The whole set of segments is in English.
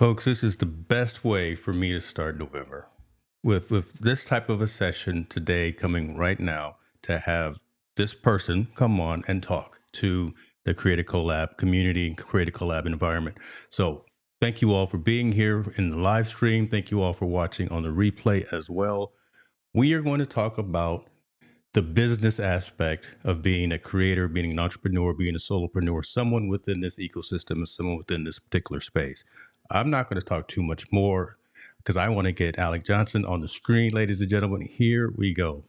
Folks, this is the best way for me to start November. With this type of a session today coming right now to have this person come on and talk to the Creative Collab community and Creative Collab environment. So thank you all for being here in the live stream. Thank you all for watching on the replay as well. We are going to talk about the business aspect of being a creator, being an entrepreneur, being a solopreneur, someone within this ecosystem and someone within this particular space. I'm not going to talk too much more because I want to get Alec Johnson on the screen, ladies and gentlemen. Here we go.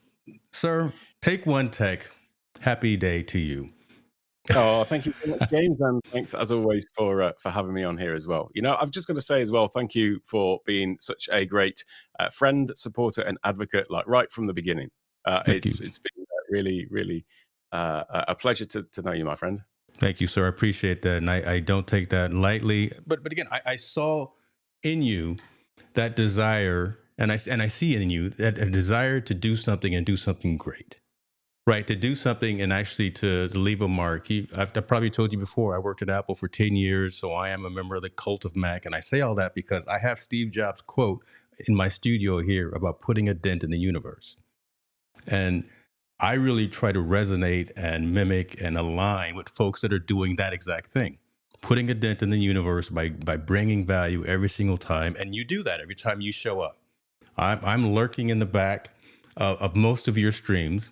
Sir, take one tech. Happy day to you. Oh, thank you so much, James, and thanks as always for having me on here as well. I've just got to say as well, thank you for being such a great friend, supporter, and advocate, like right from the beginning. Thank you. It's been really a pleasure to know you, my friend. Thank you, sir. I appreciate that. And I don't take that lightly. But again, I saw in you that desire, and I see in you that a desire to do something and do something great. Right, to do something and actually to leave a mark. I've probably told you before, I worked at Apple for 10 years, so I am a member of the cult of Mac. And I say all that because I have Steve Jobs' quote in my studio here about putting a dent in the universe. And I really try to resonate and mimic and align with folks that are doing that exact thing, putting a dent in the universe by bringing value every single time. And you do that every time you show up. I'm lurking in the back of most of your streams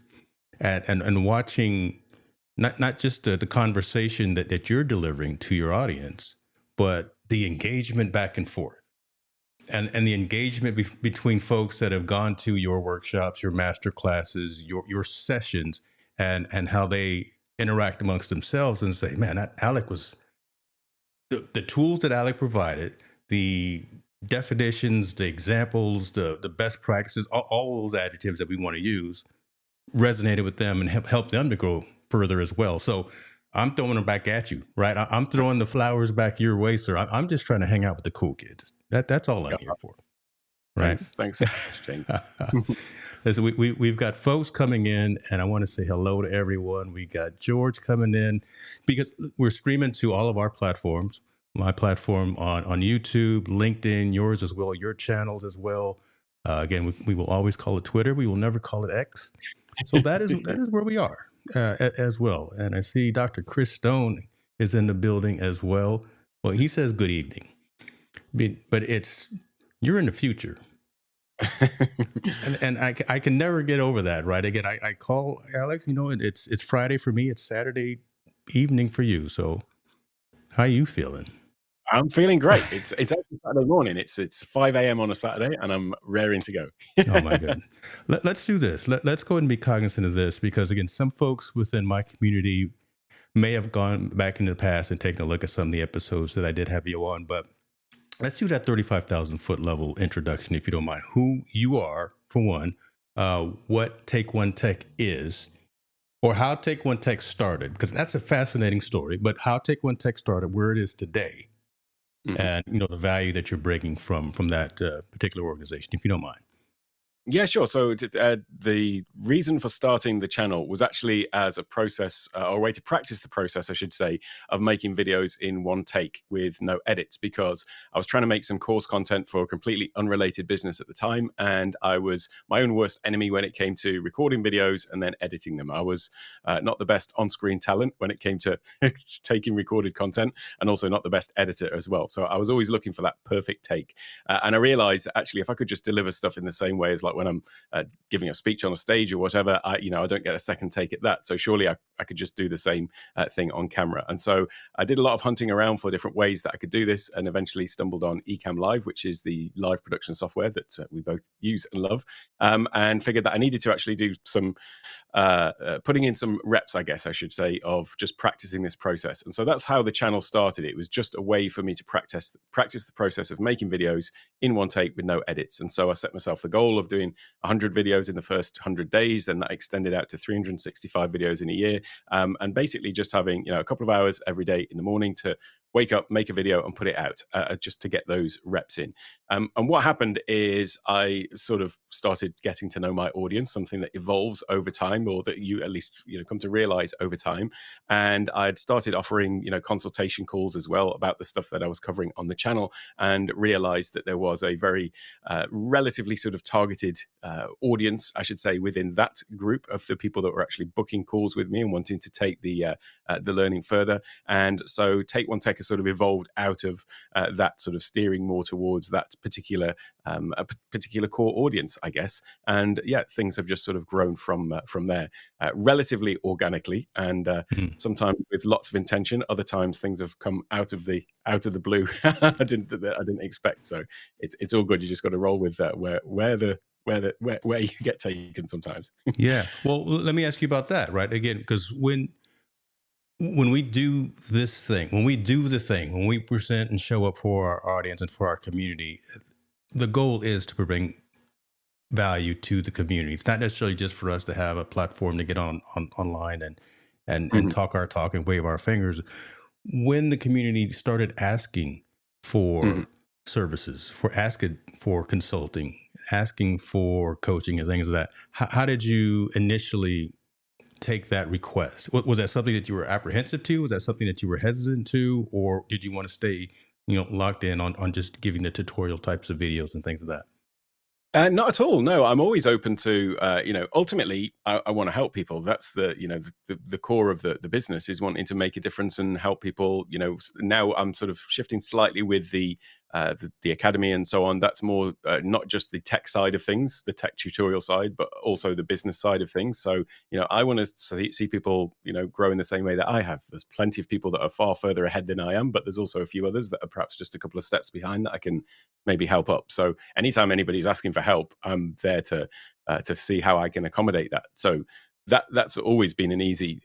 and watching not just the conversation that you're delivering to your audience, but the engagement back and forth and the engagement between folks that have gone to your workshops, your master classes, your sessions, and how they interact amongst themselves and say, man, that Alec was the tools that Alec provided, the definitions, the examples, the best practices, all those adjectives that we want to use resonated with them and help them to grow further as well. So I'm throwing them back at you, right? I'm throwing the flowers back your way, sir. I'm just trying to hang out with the cool kids. That's all I'm here for, right? Thanks so much, James. Listen, we've got folks coming in, and I want to say hello to everyone. We got George coming in because we're streaming to all of our platforms. My platform on YouTube, LinkedIn, yours as well, your channels as well. Again, we will always call it Twitter. We will never call it X. So that is where we are as well. And I see Dr. Chris Stone is in the building as well. Well, he says good evening, but you're in the future. and I can never get over that, right? Again, I call Alex, it's Friday for me. It's Saturday evening for you. So how you feeling? I'm feeling great. It's actually Saturday morning. It's 5 a.m. on a Saturday, and I'm raring to go. Oh my goodness. Let's do this. Let's go ahead and be cognizant of this because again, some folks within my community may have gone back in the past and taken a look at some of the episodes that I did have you on, but let's do that 35,000 foot level introduction, if you don't mind. Who you are, for one, what Take One Tech is, or how Take One Tech started, because that's a fascinating story, but how Take One Tech started, where it is today, and the value that you're bringing from that particular organization, if you don't mind. Yeah, sure. So the reason for starting the channel was actually as a process or a way to practice the process, I should say, of making videos in one take with no edits, because I was trying to make some course content for a completely unrelated business at the time. And I was my own worst enemy when it came to recording videos and then editing them. I was not the best on-screen talent when it came to taking recorded content, and also not the best editor as well. So I was always looking for that perfect take. And I realized that actually, if I could just deliver stuff in the same way as like when I'm giving a speech on a stage or whatever, I don't get a second take at that. So surely I could just do the same thing on camera. And so I did a lot of hunting around for different ways that I could do this, and eventually stumbled on Ecamm Live, which is the live production software that we both use and love, and figured that I needed to actually do some putting in some reps, I guess I should say, of just practicing this process. And so that's how the channel started. It was just a way for me to practice the process of making videos in one take with no edits. And so I set myself the goal of doing 100 videos in the first 100 days. Then that extended out to 365 videos in a year. And basically just having, a couple of hours every day in the morning to wake up, make a video, and put it out, just to get those reps in. And what happened is I sort of started getting to know my audience, something that evolves over time, or that you at least come to realize over time. And I'd started offering consultation calls as well about the stuff that I was covering on the channel, and realized that there was a very relatively sort of targeted audience, I should say, within that group of the people that were actually booking calls with me and wanting to take the learning further. And so Take One Tech has sort of evolved out of that, sort of steering more towards that particular particular core audience, I guess. And yeah, things have just sort of grown from there, relatively organically, and Mhm. sometimes with lots of intention. Other times things have come out of the blue. I didn't expect. So it's all good. You just got to roll with where you get taken sometimes. Yeah. Well, let me ask you about that, right? Again, because when we do this thing, when we do the thing, when we present and show up for our audience and for our community, the goal is to bring value to the community. It's not necessarily just for us to have a platform to get on online and Mhm. talk our talk and wave our fingers. When the community started asking Mhm. for services, for asking for consulting, asking for coaching and things like that, how did you initially take that request? Was that something that you were apprehensive to? Was that something that you were hesitant to, or did you want to stay, locked in on just giving the tutorial types of videos and things of that? Not at all. No, I'm always open to, ultimately, I want to help people. That's the core of the business, is wanting to make a difference and help people. Now I'm sort of shifting slightly with the academy and so on. That's more not just the tech side of things, the tech tutorial side, but also the business side of things. So, I want to see people, grow in the same way that I have. There's plenty of people that are far further ahead than I am, but there's also a few others that are perhaps just a couple of steps behind that I can maybe help up. So anytime anybody's asking for help, I'm there to see how I can accommodate that. So that's always been an easy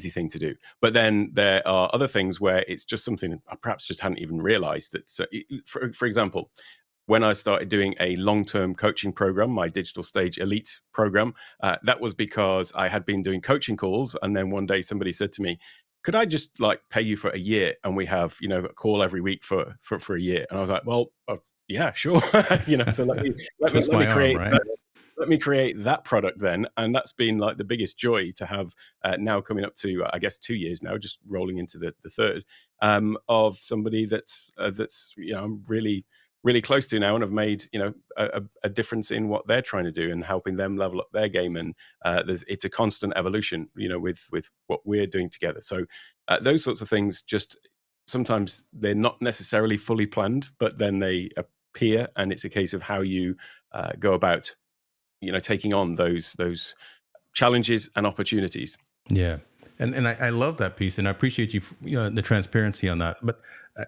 thing to do. But then there are other things where it's just something I perhaps just hadn't even realized. That, for example, when I started doing a long-term coaching program, my Digital Stage Elite program, that was because I had been doing coaching calls, and then one day somebody said to me, "Could I just like pay you for a year, and we have a call every week for a year?" And I was like, "Well, yeah, sure." So Twist let me my arm, create right? that product then. And that's been like the biggest joy to have, now coming up to, I guess, 2 years now, just rolling into the third, of somebody that's I'm really close to now, and have made a difference in what they're trying to do and helping them level up their game. And it's a constant evolution, with what we're doing together. So those sorts of things, just sometimes they're not necessarily fully planned, but then they appear, and it's a case of how you go about taking on those challenges and opportunities. Yeah, and I love that piece, and I appreciate the transparency on that. But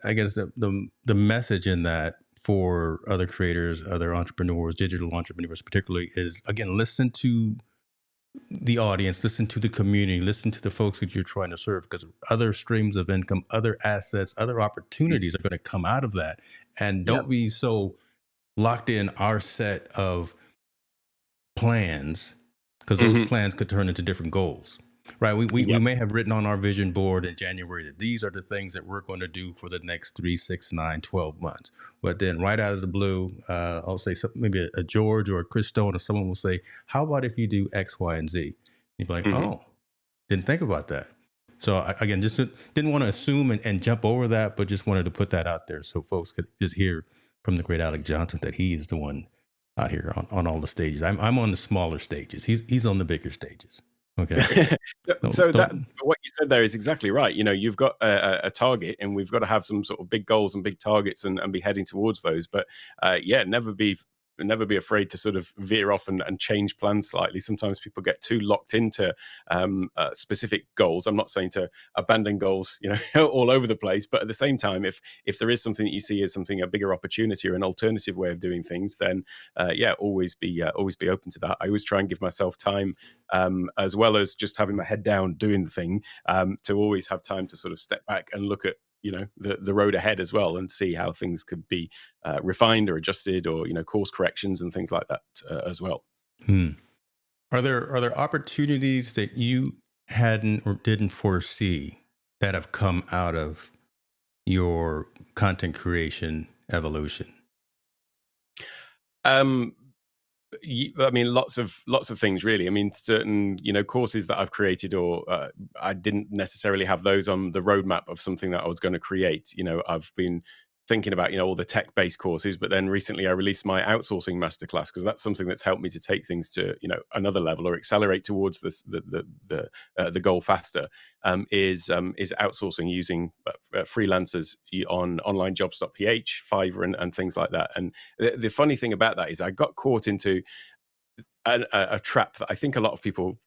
I guess the message in that for other creators, other entrepreneurs, digital entrepreneurs particularly, is again, listen to the audience, listen to the community, listen to the folks that you're trying to serve, because other streams of income, other assets, other Mm. opportunities are going to come out of that. And Yep. don't be so locked in our set of plans, because those Hmm. plans could turn into different goals, right? We Yep. may have written on our vision board in January that these are the things that we're going to do for the next 3, 6, 9, 12 months. But then right out of the blue, I'll say something, maybe a George or a Chris Stone or someone will say, how about if you do X, Y, and Z? You'd be like, Hmm. oh, didn't think about that. So again, just didn't want to assume and jump over that, but just wanted to put that out there so folks could just hear from the great Alec Johnson that he's the one out here on all the stages. I'm on the smaller stages. He's on the bigger stages. Okay. So that Don't what you said there is exactly right. You've got a target, and we've got to have some sort of big goals and big targets, and be heading towards those. But yeah, never be afraid to sort of veer off and change plans slightly. Sometimes people get too locked into specific goals. I'm not saying to abandon goals, all over the place, but at the same time, if there is something that you see as something, a bigger opportunity or an alternative way of doing things, then yeah, always be open to that. I always try and give myself time, as well as just having my head down doing the thing, to always have time to sort of step back and look at the road ahead as well, and see how things could be refined or adjusted, or course corrections and things like that, as well. hmm. Are there opportunities that you hadn't or didn't foresee that have come out of your content creation evolution? Um, I mean, lots of things really. I mean, certain courses that I've created, or I didn't necessarily have those on the roadmap of something that I was going to create. I've been thinking about all the tech-based courses, but then recently I released my outsourcing masterclass because that's something that's helped me to take things to another level or accelerate towards the goal faster. Is outsourcing using freelancers on onlinejobs.ph, Fiverr, and things like that. And the funny thing about that is I got caught into a trap that I think a lot of people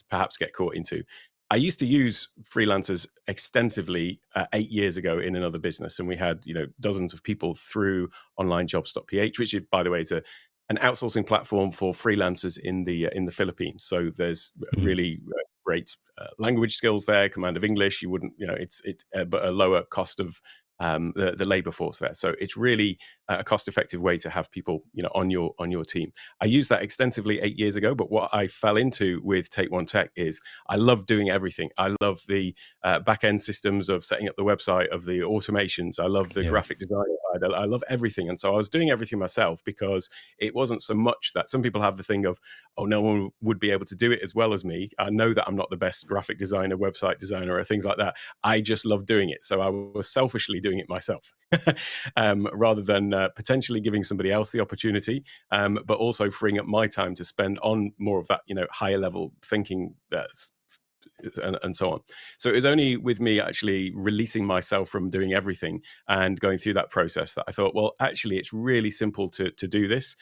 perhaps get caught into. I used to use freelancers extensively 8 years ago in another business, and we had dozens of people through onlinejobs.ph, which, by the way, is an outsourcing platform for freelancers in the Philippines. So there's Mhm. really great language skills there, command of English. You wouldn't, but a lower cost of the labor force there. So it's really a cost-effective way to have people, on your team. I used that extensively 8 years ago, but what I fell into with Take One Tech is I love doing everything. I love the back-end systems of setting up the website, of the automations. I love the Yeah. graphic design side. I love everything. And so I was doing everything myself because it wasn't so much that some people have the thing of, oh, no one would be able to do it as well as me. I know that I'm not the best graphic designer, website designer, or things like that. I just love doing it. So I was selfishly doing it myself rather than potentially giving somebody else the opportunity, but also freeing up my time to spend on more of that, higher level thinking and so on. So it was only with me actually releasing myself from doing everything and going through that process that I thought, well, actually, it's really simple to do this.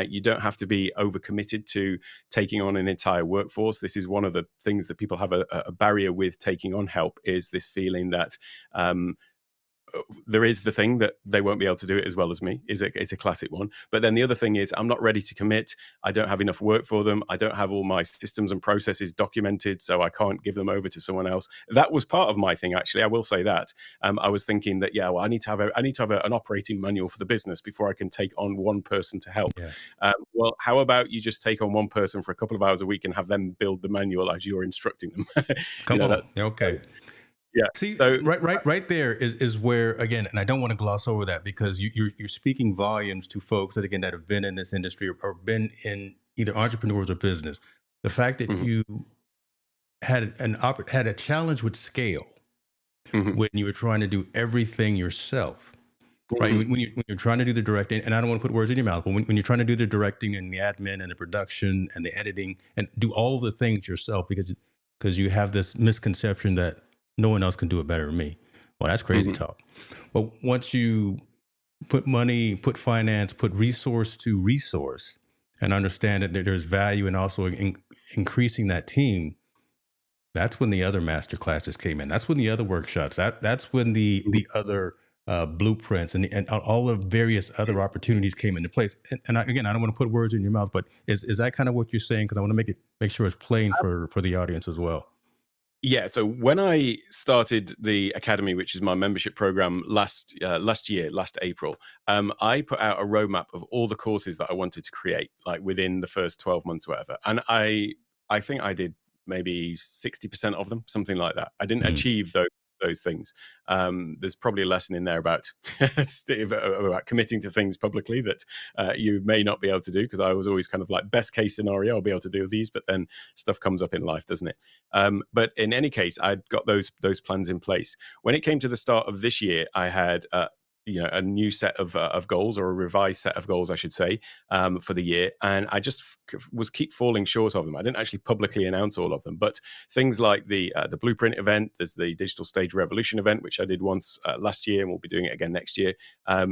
You don't have to be overcommitted to taking on an entire workforce. This is one of the things that people have a barrier with taking on help, is this feeling that there is the thing that they won't be able to do it as well as me. It's a classic one. But then the other thing is I'm not ready to commit. I don't have enough work for them. I don't have all my systems and processes documented, so I can't give them over to someone else. That was part of my thing, actually. I will say that. I was thinking that, yeah, well, I need to have an operating manual for the business before I can take on one person to help. Yeah. Well, how about you just take on one person for a couple of hours a week and have them build the manual as you're instructing them? Come on. That's Okay. yeah. See, So right there is where, again, and I don't want to gloss over that, because you're speaking volumes to folks that, again, that have been in this industry, or been in either entrepreneurs or business. The fact that mhm, you had a challenge with scale mhm, when you were trying to do everything yourself, right? mhm. When you're trying to do the directing, and I don't want to put words in your mouth, but when you're trying to do the directing and the admin and the production and the editing and do all the things yourself, because you have this misconception that no one else can do it better than me. Well, that's crazy Mhm. talk. But once you put money, put finance, put resource to resource, and understand that there's value, and also increasing that team, that's when the other master classes came in. That's when the other workshops. That's when the other blueprints and all the various other opportunities came into place. And again, I don't want to put words in your mouth, but is that kind of what you're saying? Because I want to make sure it's plain for the audience as well. Yeah, so when I started the academy, which is my membership program last April, I put out a roadmap of all the courses that I wanted to create, like within the first 12 months, whatever. And I think I did maybe 60% of them, something like that. I didn't Mm, achieve those things. There's probably a lesson in there about about committing to things publicly that you may not be able to do, because I was always kind of like, best case scenario, I'll be able to do these, but then stuff comes up in life, doesn't it? But in any case, I'd got those plans in place. When it came to the start of this year, I had a new set of goals, or a revised set of goals, I should say, for the year, and I just was keep falling short of them. I didn't actually publicly announce all of them, but things like the Blueprint event, there's the Digital Stage Revolution event, which I did once last year, and we'll be doing it again next year,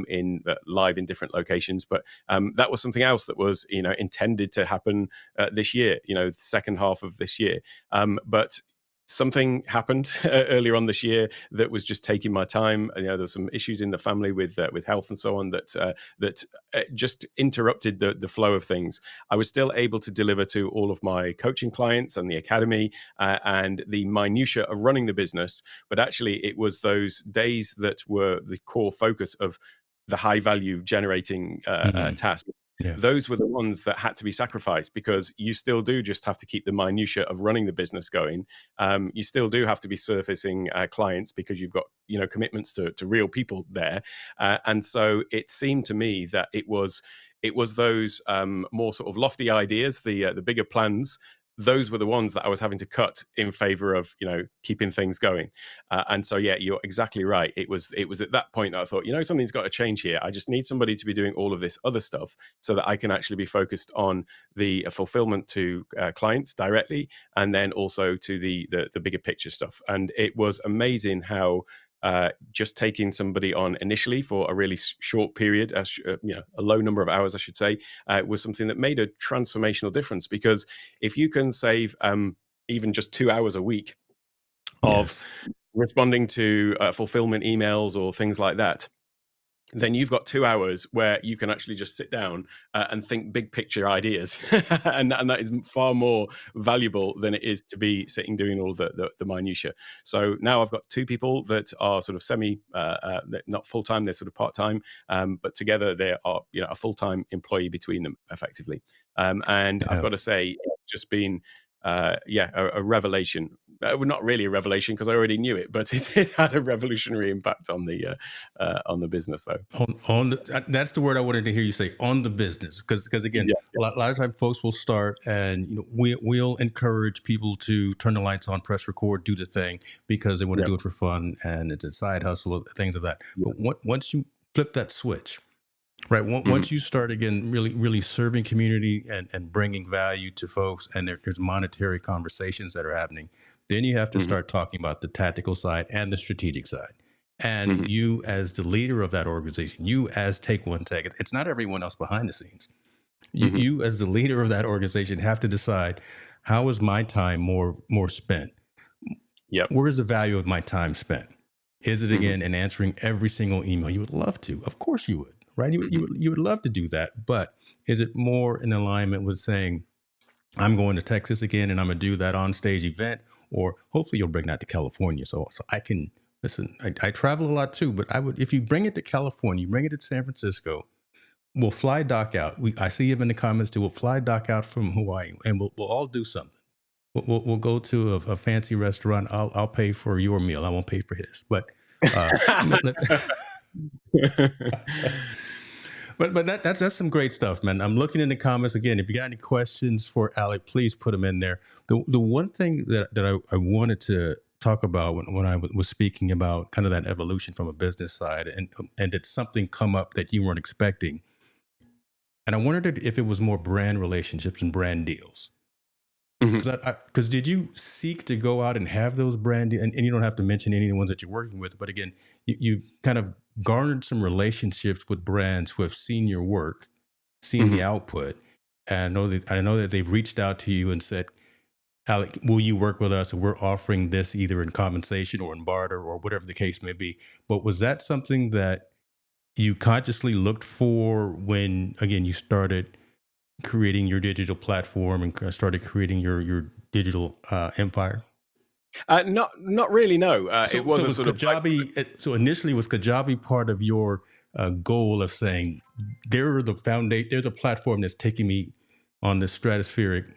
in live in different locations. But that was something else that was intended to happen this year, the second half of this year. But something happened earlier on this year that was just taking my time. There's some issues in the family with health and so on that just interrupted the flow of things. I was still able to deliver to all of my coaching clients and the academy, and the minutiae of running the business, but actually it was those days that were the core focus of the high value generating mm, tasks. Yeah. those were the ones that had to be sacrificed, because you still do just have to keep the minutia of running the business going. You still do have to be surfacing clients, because you've got commitments to real people there. And so it seemed to me that it was those more sort of lofty ideas, the bigger plans. Those were the ones that I was having to cut in favor of, keeping things going. And so, yeah, you're exactly right. It was at that point that I thought, something's got to change here. I just need somebody to be doing all of this other stuff, so that I can actually be focused on the fulfillment to clients directly, and then also to the bigger picture stuff. And it was amazing how just taking somebody on initially for a really short period, a low number of hours, I should say, was something that made a transformational difference. Because if you can save even just 2 hours a week of Yes. responding to fulfillment emails or things like that, then you've got 2 hours where you can actually just sit down and think big picture ideas. And that is far more valuable than it is to be sitting doing all the minutiae. So now I've got two people that are sort of not full-time, they're sort of part-time, but together they are a full-time employee between them, effectively. And I've Yeah. got to say, it's just been a revelation. Well, not really a revelation, because I already knew it, but it had a revolutionary impact on the business, though. On the, that's the word I wanted to hear you say, on the business, because again, Yeah, a lot of times folks will start, and we'll encourage people to turn the lights on, press record, do the thing, because they want to yeah, do it for fun and it's a side hustle, things of that. yeah. But once you flip that switch, right? Mhm, Once you start again, really serving community and bringing value to folks, and there's monetary conversations that are happening, then you have to mhm, start talking about the tactical side and the strategic side. And mhm, you, as the leader of that organization, you as Take One Tech, it's not everyone else behind the scenes. mhm. You as the leader of that organization have to decide, how is my time more spent? Yep. Where is the value of my time spent? Is it Mhm, again in answering every single email? You would love to, of course you would, right? mhm. You would love to do that, but is it more in alignment with saying, I'm going to Texas again and I'm gonna do that on stage event, or hopefully you'll bring that to California, so I can listen. I travel a lot too, but I would, if you bring it to California, you bring it to San Francisco, we'll fly Doc out. I see him in the comments too. We'll fly Doc out from Hawaii, and we'll all do something. We'll go to a fancy restaurant. I'll pay for your meal. I won't pay for his. But let, let- but that's some great stuff, man. I'm looking in the comments again. If you got any questions for Alec, please put them in there. The one thing that I wanted to talk about when I was speaking about kind of that evolution from a business side, and did something come up that you weren't expecting, and I wondered if it was more brand relationships and brand deals. Mhm. Because did you seek to go out and have those and you don't have to mention any of the ones that you're working with, but again, you've kind of garnered some relationships with brands who have seen your work, seen the Mhm. output, and I know that they've reached out to you and said, Alec, will you work with us? We're offering this either in compensation or in barter or whatever the case may be. But was that something that you consciously looked for when again you started creating your digital platform and started creating your digital empire? Not really, no. It was So a was sort of by. Kajabi? So initially, was Kajabi part of your goal of saying they're the foundation, they're the platform that's taking me on this stratospheric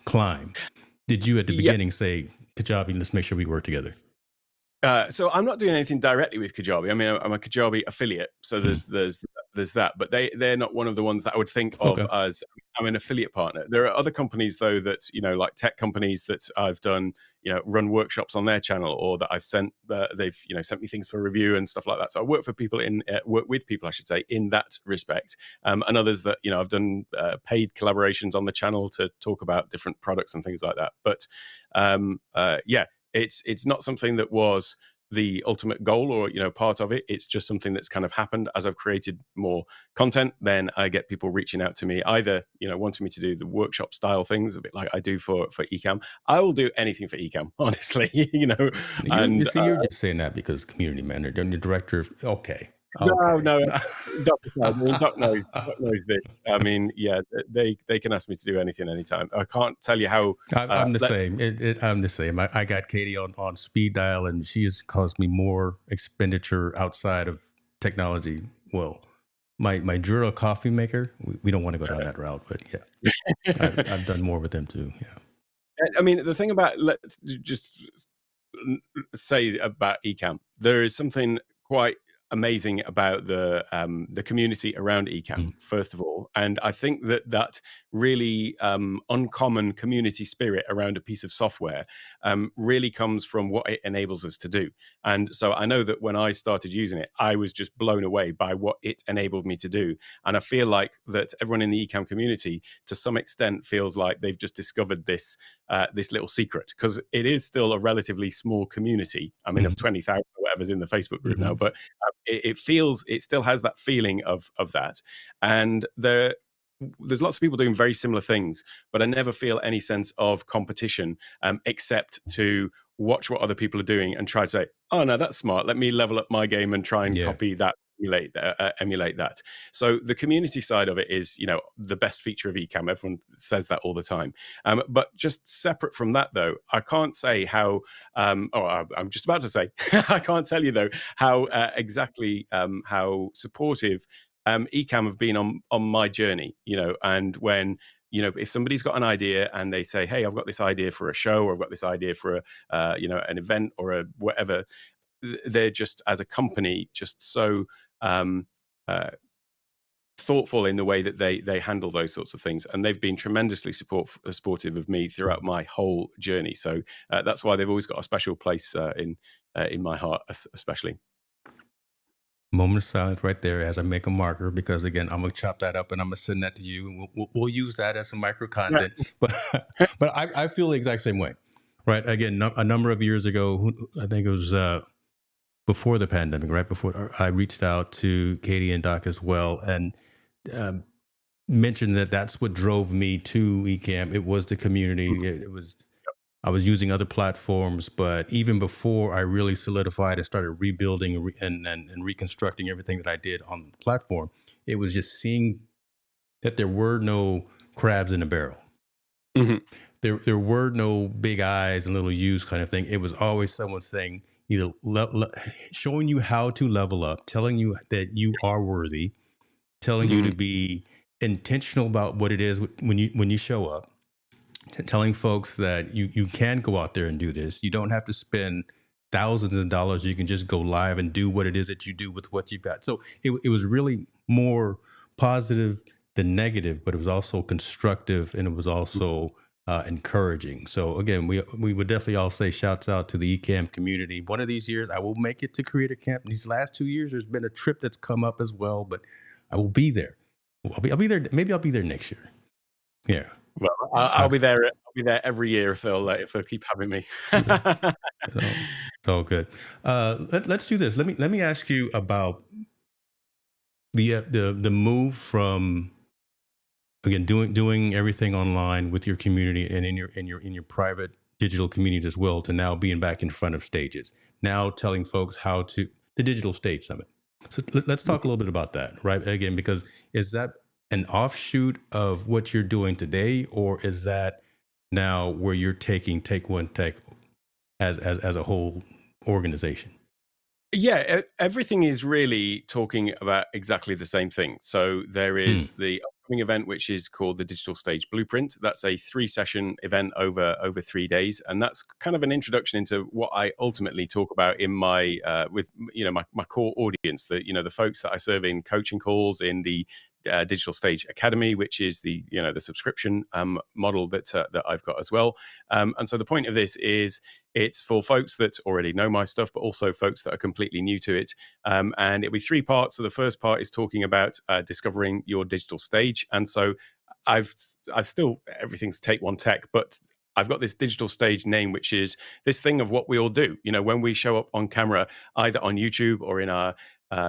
climb? Did you at the Yeah. beginning say, Kajabi, let's make sure we work together? So I'm not doing anything directly with Kajabi. I mean, I'm a Kajabi affiliate, so Hmm. there's that. But they're not one of the ones that I would think of Okay. as I'm an affiliate partner. There are other companies though that like tech companies that I've done run workshops on their channel, or that I've sent they've sent me things for review and stuff like that. So I work for people work with people, I should say, in that respect. And others that I've done paid collaborations on the channel to talk about different products and things like that. But yeah, it's not something that was the ultimate goal or part of it. It's just something that's kind of happened as I've created more content. Then I get people reaching out to me, either wanting me to do the workshop style things, a bit like I do for Ecamm. I will do anything for Ecamm, honestly. You And see, you're just saying that because community manager, and the director. Okay. no, Okay. no, Doc, I mean, Doc knows this. I mean, yeah, they can ask me to do anything anytime. I can't tell you how. I'm the Let, same. I'm the same. I got Katie on speed dial, and she has caused me more expenditure outside of technology. Well, my Jura coffee maker. We don't want to go down that route, but yeah, I've done more with them too. Yeah. I mean, the thing about, let's just say about Ecamm, there is something quite amazing about the community around Ecamm, Mm. first of all, and I think that really uncommon community spirit around a piece of software really comes from what it enables us to do. And so I know that when I started using it, I was just blown away by what it enabled me to do, and I feel like that everyone in the Ecamm community, to some extent, feels like they've just discovered this little secret, because it is still a relatively small community. I mean, of Mm-hmm. 20,000 or whatever's in the Facebook group now, Mm-hmm. but it still has that feeling of that. And there's lots of people doing very similar things, but I never feel any sense of competition, except to watch what other people are doing and try to say, oh no, that's smart, let me level up my game and try and Yeah. copy that, emulate that. So the community side of it is, the best feature of Ecamm. Everyone says that all the time. But just separate from that, though, I can't say how. I'm just about to say, I can't tell you though how exactly how supportive Ecamm have been on my journey. And when, if somebody's got an idea and they say, hey, I've got this idea for a show, or I've got this idea for an event or a whatever, they're just, as a company, just so um, uh, thoughtful in the way that they handle those sorts of things, and they've been tremendously supportive of me throughout my whole journey. So that's why they've always got a special place in my heart, especially. Moment of silence right there as I make a marker, because again, I'm gonna chop that up and I'm gonna send that to you, and we'll use that as some micro Yeah. content. But but I feel the exact same way, right? Again, a number of years ago, I think it was before the pandemic, right before, I reached out to Katie and Doc as well, and um, mentioned that that's what drove me to Ecamm. It was the community. It was, I was using other platforms, but even before I really solidified and started rebuilding and reconstructing everything that I did on the platform, it was just seeing that there were no crabs in a barrel. Mhm. There were no big eyes and little U's kind of thing. It was always someone saying, either showing you how to level up, telling you that you are worthy, telling you to Mhm. be intentional about what it is when you show up, telling folks that you can go out there and do this. You don't have to spend thousands of dollars. You can just go live and do what it is that you do with what you've got. So it was really more positive than negative, but it was also constructive, and it was also encouraging. So again, we would definitely all say shouts out to the Ecamm community. One of these years, I will make it to Creator Camp. These last 2 years, there's been a trip that's come up as well, but I will be there. I'll be there. Maybe I'll be there next year. Yeah. Well, I'll Uh, be there. I'll be there every year if they'll keep having me. yeah. So it's all good. Let's do this. Let me ask you about the move from, again, doing everything online with your community and in your private digital communities as well, to now being back in front of stages. Now telling folks how to, the Digital Stage Summit. So let's talk a little bit about that, right? Again, because is that an offshoot of what you're doing today, or is that now where you're taking Take One Tech as a whole organization? Yeah, everything is really talking about exactly the same thing. So there Mm. is the upcoming event, which is called the Digital Stage Blueprint. That's a 3-session event over 3 days, and that's kind of an introduction into what I ultimately talk about in my with my core audience, the folks that I serve in coaching calls, in the Digital Stage Academy, which is the subscription model that I've got as well. And so the point of this is, it's for folks that already know my stuff, but also folks that are completely new to it. And it'll be 3 parts. So the first part is talking about discovering your digital stage. And so I've still, everything's Take One Tech, but I've got this digital stage name, which is this thing of what we all do. When we show up on camera, either on YouTube or in our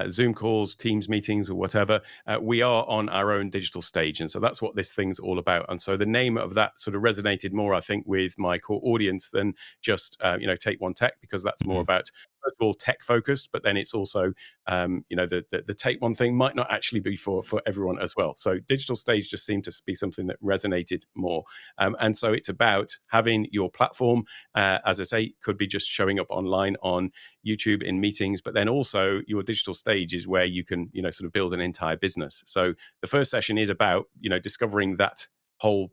Zoom calls, Teams meetings, or whatever, we are on our own digital stage. And so that's what this thing's all about. And so the name of that sort of resonated more, I think, with my core audience than just, Take One Tech, because that's more Mhm. about, first of all, tech focused, but then it's also, the Take One thing might not actually be for everyone as well. So digital stage just seemed to be something that resonated more. And so it's about having your platform, as I say, could be just showing up online on YouTube in meetings, but then also your digital stage is where you can, sort of build an entire business. So the first session is about, discovering that whole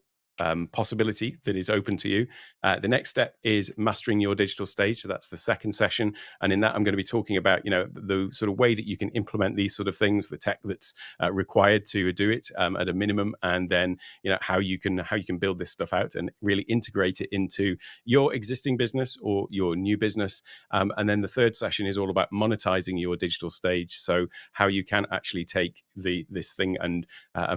possibility that is open to you. The next step is mastering your digital stage. So that's the second session. And in that, I'm going to be talking about, the sort of way that you can implement these sort of things, the tech that's required to do it at a minimum. And then, how you can build this stuff out and really integrate it into your existing business or your new business. And then the third session is all about monetizing your digital stage. So how you can actually take this thing and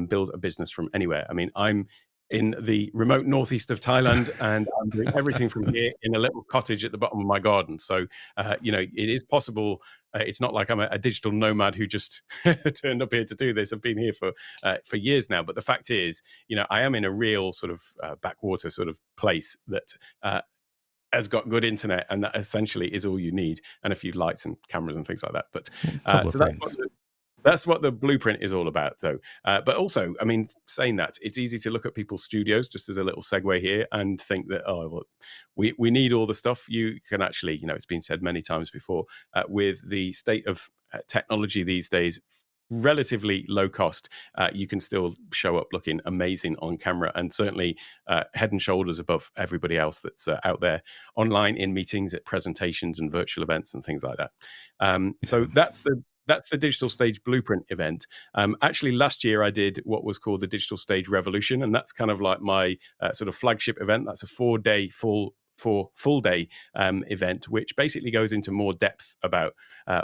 build a business from anywhere. I mean, I'm in the remote northeast of Thailand, and I'm doing everything from here in a little cottage at the bottom of my garden. So, it is possible. It's not like I'm a digital nomad who just turned up here to do this. I've been here for years now. But the fact is, I am in a real sort of backwater sort of place that has got good internet, and that essentially is all you need, and a few lights and cameras and things like that. But A couple so of things. that's what the blueprint is all about, though. But also, I mean, saying that, it's easy to look at people's studios, just as a little segue here, and think that, oh, well, we need all the stuff. You can actually, it's been said many times before, with the state of technology these days, relatively low cost, you can still show up looking amazing on camera, and certainly head and shoulders above everybody else that's out there online in meetings, at presentations and virtual events and things like that. So that's the digital stage blueprint event. Actually, last year I did what was called the Digital Stage Revolution, and that's kind of like my sort of flagship event. That's a 4-day full day event, which basically goes into more depth about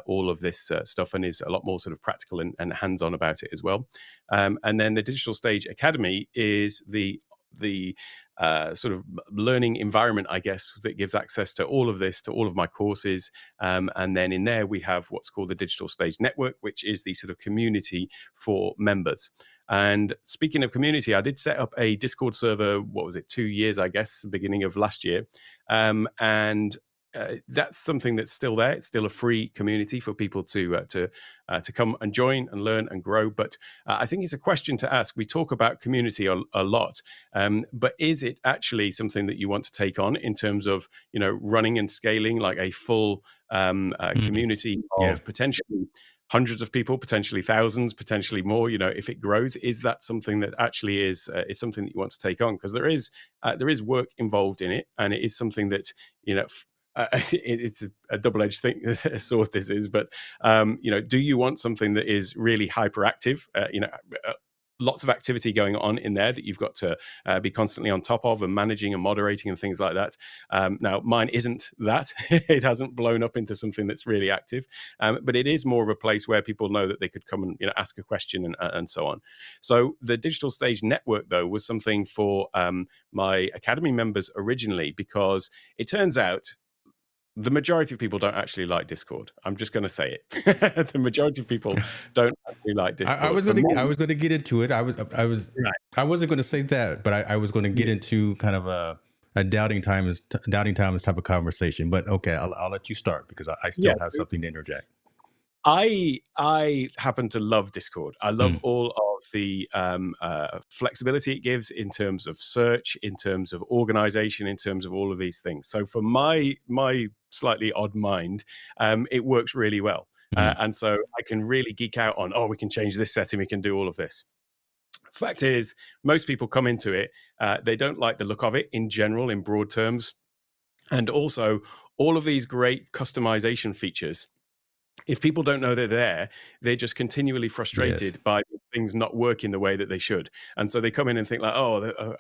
all of this stuff, and is a lot more sort of practical and hands-on about it as well. And then the Digital Stage Academy is the sort of learning environment, I guess, that gives access to all of this, to all of my courses. And then in there, we have what's called the Digital Stage Network, which is the sort of community for members. And speaking of community, I did set up a Discord server, 2 years, I guess, beginning of last year. And that's something that's still there. It's still a free community for people to come and join and learn and grow. But I think it's a question to ask. We talk about community a lot, but is it actually something that you want to take on in terms of running and scaling like a full community of potentially hundreds of people, potentially thousands, potentially more? If it grows, is that something that actually is something that you want to take on? Because there is work involved in it, and it is something that it's a double-edged thing, sword this is, but do you want something that is really hyperactive? Lots of activity going on in there that you've got to be constantly on top of and managing and moderating and things like that. Now, mine isn't that. It hasn't blown up into something that's really active, but it is more of a place where people know that they could come and ask a question and so on. So the Digital Stage Network, though, was something for my Academy members originally, because it turns out the majority of people don't actually like Discord. I'm just going to say it. The majority of people don't actually like Discord. I was going to get into it. I wasn't going to say that, but I was going to get into kind of a doubting times type of conversation. But okay, I'll let you start, because I still have something to interject. I happen to love Discord. I love all of the flexibility it gives in terms of search, in terms of organization, in terms of all of these things. So for my slightly odd mind, it works really well. And so I can really geek out on, we can change this setting, we can do all of this. Fact is, most people come into it, they don't like the look of it in general, in broad terms. And also all of these great customization features, if people don't know they're there, they're just continually frustrated by things not working the way that they should. And so they come in and think like,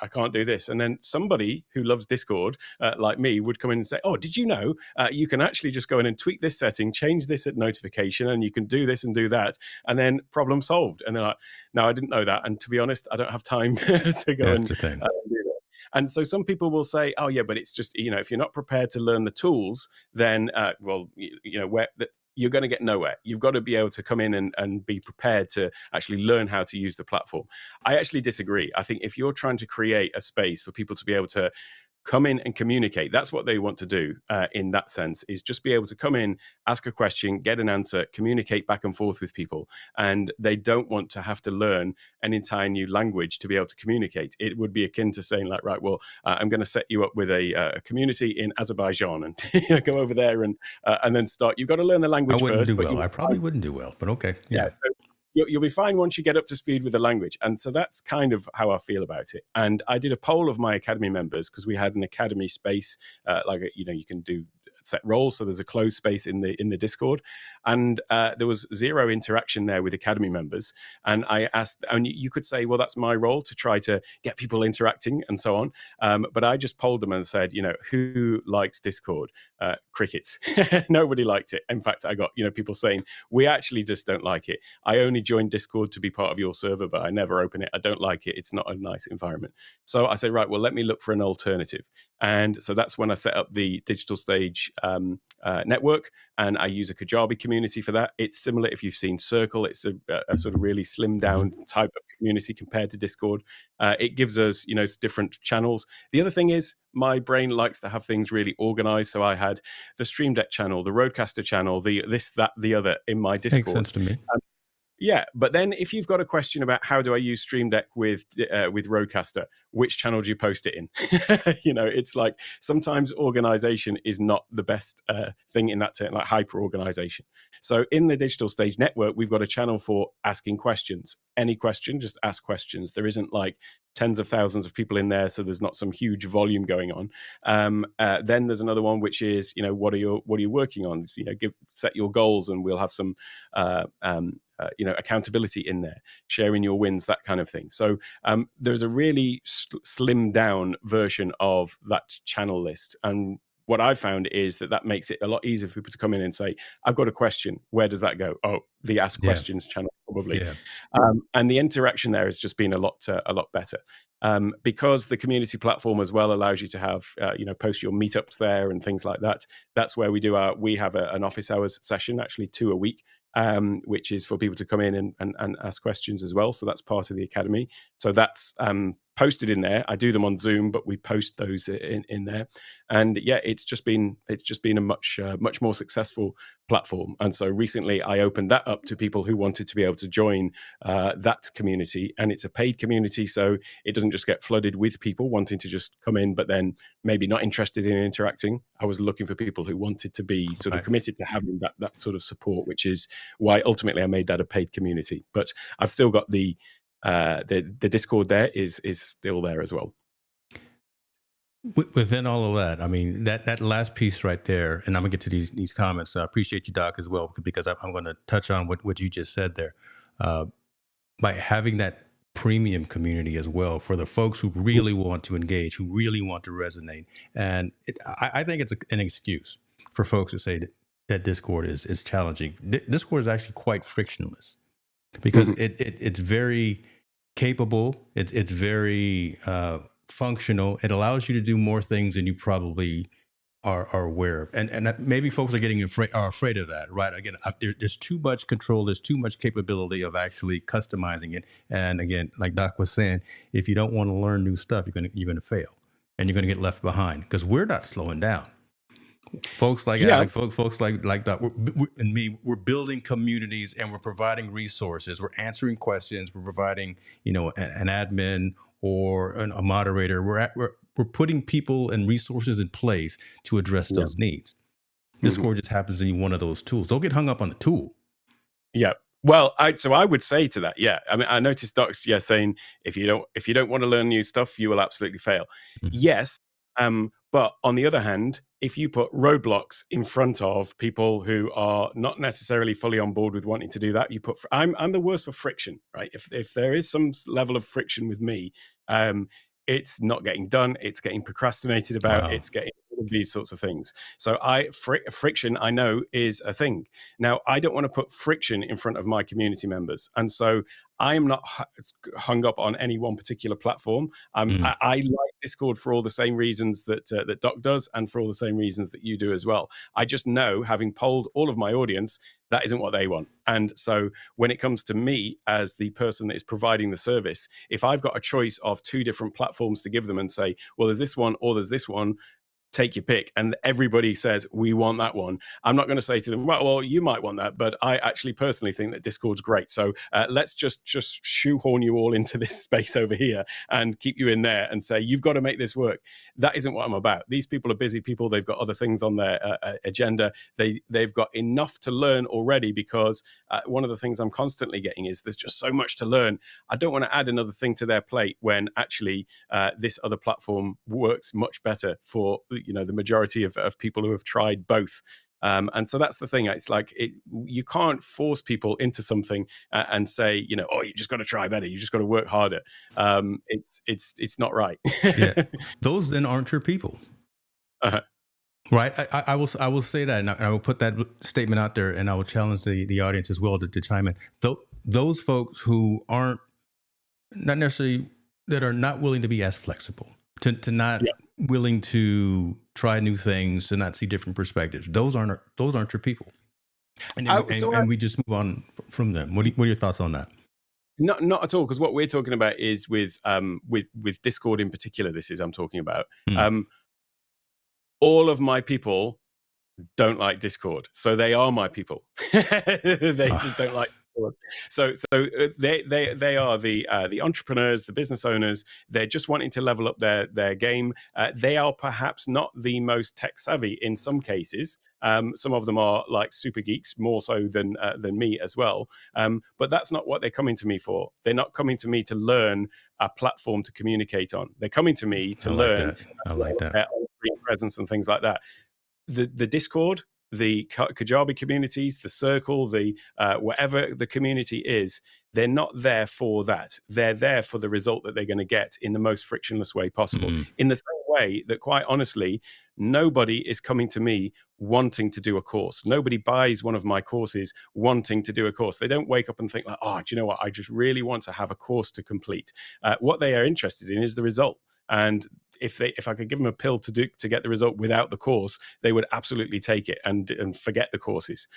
I can't do this. And then somebody who loves Discord, like me, would come in and say, did you know you can actually just go in and tweak this setting, change this at notification, and you can do this and do that, and then problem solved. And they're like, no, I didn't know that. And to be honest, I don't have time to go and do that. And so some people will say, but it's just, if you're not prepared to learn the tools, then, you're going to get nowhere. You've got to be able to come in and be prepared to actually learn how to use the platform. I actually disagree. I think if you're trying to create a space for people to be able to come in and communicate. That's what they want to do in that sense, is just be able to come in, ask a question, get an answer, communicate back and forth with people. And they don't want to have to learn an entire new language to be able to communicate. It would be akin to saying like, right, well, I'm going to set you up with a community in Azerbaijan and go over there and then start. You've got to learn the I language wouldn't first, do but well. I probably wouldn't do well, but okay. yeah. Yeah. So you'll be fine once you get up to speed with the language. And so that's kind of how I feel about it. And I did a poll of my Academy members, because we had an Academy space, you can do set roles. So there's a closed space in the Discord, and there was zero interaction there with Academy members. And I asked, and you could say, well, that's my role to try to get people interacting and so on. But I just polled them and said, who likes Discord? Crickets. Nobody liked it. In fact, I got people saying, we actually just don't like it. I only joined Discord to be part of your server, but I never open it. I don't like it. It's not a nice environment. So I said, right, well, let me look for an alternative. And so that's when I set up the Digital Stage network, and I use a Kajabi community for that. It's similar, if you've seen Circle, it's a sort of really slimmed down type of community compared to Discord. It gives us different channels. The other thing is, my brain likes to have things really organized. So I had the Stream Deck channel, the Rodecaster channel, the this, that, the other in my Discord. Makes sense to me. Yeah, but then if you've got a question about how do I use Stream Deck with Rodecaster, which channel do you post it in? It's like sometimes organization is not the best thing in that term, like hyper organization. So in the Digital Stage Network, we've got a channel for asking questions. Any question, just ask questions. There isn't like tens of thousands of people in there, so there's not some huge volume going on. Then there's another one which is, what are you working on? Set your goals, and we'll have some accountability in there, sharing your wins, that kind of thing. So there's a really slimmed down version of that channel list. And what I found is that makes it a lot easier for people to come in and say, I've got a question. Where does that go? Oh, the Ask Questions channel, probably. Yeah. And the interaction there has just been a lot better. Because the community platform as well allows you to have, post your meetups there and things like that. That's where we have an office hours session, actually 2 a week, which is for people to come in and ask questions as well. So that's part of the Academy. So that's posted in there. I do them on Zoom, but we post those in there. And yeah, it's just been a much more successful platform. And so recently I opened that up to people who wanted to be able to join that community. And it's a paid community, so it doesn't just get flooded with people wanting to just come in, but then maybe not interested in interacting. I was looking for people who wanted to be sort of committed to having that sort of support, which is why ultimately I made that a paid community. But I've still got the Discord there is still there as well. Within all of that, I mean, that last piece right there, and I'm gonna get to these comments. I appreciate you, Doc, as well, because I'm going to touch on what you just said there. By having that premium community as well for the folks who really want to engage, who really want to resonate, and I think it's an excuse for folks to say that Discord is challenging. Discord is actually quite frictionless because it's very capable. It's very functional. It allows you to do more things than you probably are aware of, and maybe folks are afraid of that, right? Again, there's too much control, there's too much capability of actually customizing it, and again, like Doc was saying, if you don't want to learn new stuff, you're gonna fail, and you're gonna get left behind because we're not slowing down. Folks like Alec, folks like Doc, and me, we're building communities and we're providing resources, we're answering questions, we're providing an admin or a moderator. We're putting people and resources in place to address those needs. Discord just happens to be one of those tools. Don't get hung up on the tool. Yeah. Well, I would say to that, yeah. I mean, I noticed Doc's saying if you don't want to learn new stuff, you will absolutely fail. Yes. But on the other hand, if you put roadblocks in front of people who are not necessarily fully on board with wanting to do that, I'm the worst for friction, right? If there is some level of friction with me, it's not getting done. It's getting procrastinated about. Wow. It's getting of these sorts of things. So friction, I know, is a thing. Now, I don't want to put friction in front of my community members. And so I am not hung up on any one particular platform. I like Discord for all the same reasons that Doc does, and for all the same reasons that you do as well. I just know, having polled all of my audience, that isn't what they want. And so when it comes to me as the person that is providing the service, if I've got a choice of 2 different platforms to give them and say, well, there's this one or there's this one, take your pick, and everybody says we want that one, I'm not going to say to them, well, you might want that, but I actually personally think that Discord's great, so let's just shoehorn you all into this space over here and keep you in there and say you've got to make this work. That isn't what I'm about. These people are busy people. They've got other things on their agenda. They've got enough to learn already, because one of the things I'm constantly getting is there's just so much to learn. I don't want to add another thing to their plate when actually this other platform works much better for the majority of people who have tried both. And so that's the thing. It's like you can't force people into something and say, oh, you just got to try better. You just got to work harder. It's not right. Yeah, those then aren't your people. Uh-huh. Right. I will say that, and I will put that statement out there, and I will challenge the audience as well to chime in. Those folks who aren't not necessarily, that are not willing to be as flexible, to not willing to try new things, to not see different perspectives. Those aren't your people. And we just move on from them. What are your thoughts on that? Not at all, because what we're talking about is with Discord in particular. I'm talking about. All of my people don't like Discord, so they are my people. They just don't like Discord. So they are the entrepreneurs, the business owners. They're just wanting to level up their game. They are perhaps not the most tech savvy in some cases. Some of them are like super geeks, more so than me as well. But that's not what they're coming to me for. They're not coming to me to learn a platform to communicate on. They're coming to me to learn. I like that. On-screen presence and things like that. The Discord, the Kajabi communities, the Circle, the whatever the community is, they're not there for that. They're there for the result that they're going to get in the most frictionless way possible. In the same way that, quite honestly, nobody is coming to me wanting to do a course. Nobody buys one of my courses wanting to do a course. They don't wake up and think like, oh, do you know what? I just really want to have a course to complete. What they are interested in is the result. And if I could give them a pill to get the result without the course, they would absolutely take it and forget the courses.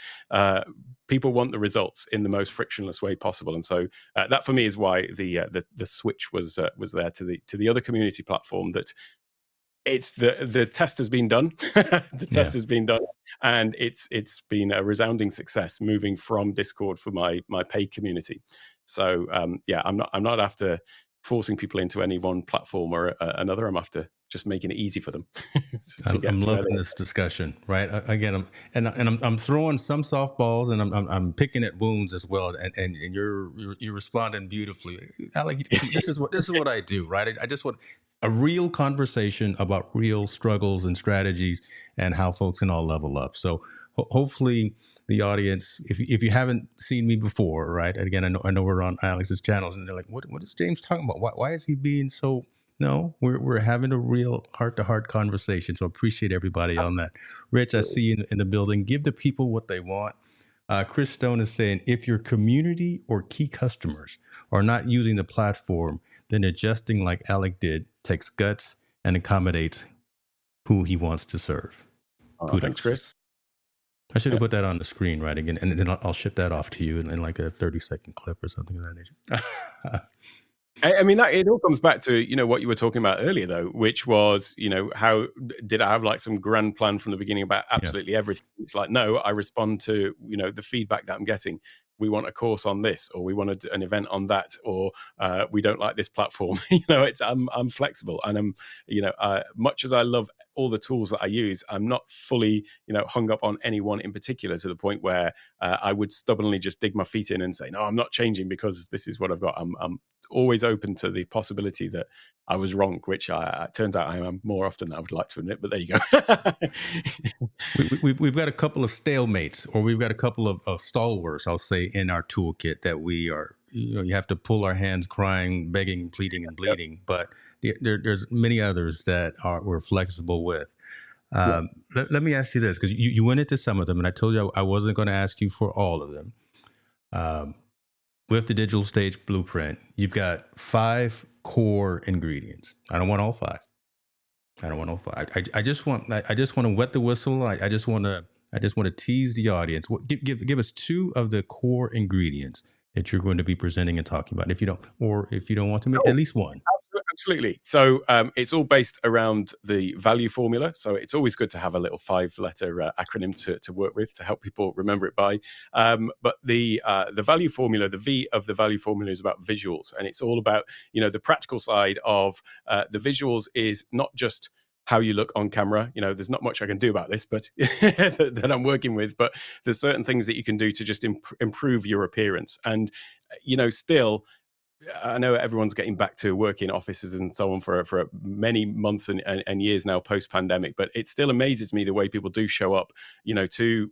People want the results in the most frictionless way possible, and so that for me is why the switch was there to the other community platform. That it's the test has been done. The test has been done, and it's been a resounding success moving from Discord for my paid community. So I'm not after forcing people into any one platform or another. I'm after just making it easy for them. I'm loving this discussion. Right, again, I'm throwing some softballs, and I'm picking at wounds as well. And you're responding beautifully, Alec. This is what I do. Right, I just want a real conversation about real struggles and strategies and how folks can all level up. So hopefully the audience, if you haven't seen me before, right? And again, I know we're on Alex's channels, and they're like, what is James talking about? Why is he being so? No, we're having a real heart-to-heart conversation. So appreciate everybody on that. Rich, I see you in the building. Give the people what they want. Chris Stone is saying, if your community or key customers are not using the platform, then adjusting like Alec did takes guts and accommodates who he wants to serve. Thanks, Chris. I should have put that on the screen, right, again, and then I'll ship that off to you in like a 30-second clip or something of that nature. I mean, it all comes back to, what you were talking about earlier, though, which was, how did I have like some grand plan from the beginning about absolutely everything? It's like, no, I respond to, the feedback that I'm getting. We want a course on this, or we want an event on that, or we don't like this platform. I'm flexible, and I'm, much as I love all the tools that I use, I'm not fully, hung up on any one in particular, to the point where I would stubbornly just dig my feet in and say, no, I'm not changing because this is what I've got. I'm always open to the possibility that I was wrong, which turns out I am more often than I would like to admit, but there you go. We've got a couple of stalemates, or we've got a couple of stalwarts, I'll say, in our toolkit that we are, you have to pull our hands crying, begging, pleading, and bleeding. But there's many others that we're flexible with. Yeah. Let me ask you this, because you went into some of them, and I told you I wasn't going to ask you for all of them. Um, with the digital stage blueprint, you've got 5 core ingredients. I don't want all 5. I don't want all 5. I just want I just want to wet the whistle. I just want to tease the audience. Give us 2 of the core ingredients that you're going to be presenting and talking about. If you don't, or if you don't want to, at least one. Absolutely. So it's all based around the value formula. So it's always good to have a little 5-letter acronym to work with to help people remember it by. But the value formula, the V of the value formula, is about visuals, and it's all about the practical side of the visuals. Is not just how you look on camera. There's not much I can do about this, but that I'm working with. But there's certain things that you can do to just improve your appearance, and still I know everyone's getting back to work in offices and so on for many months and years now post pandemic, but it still amazes me the way people do show up, to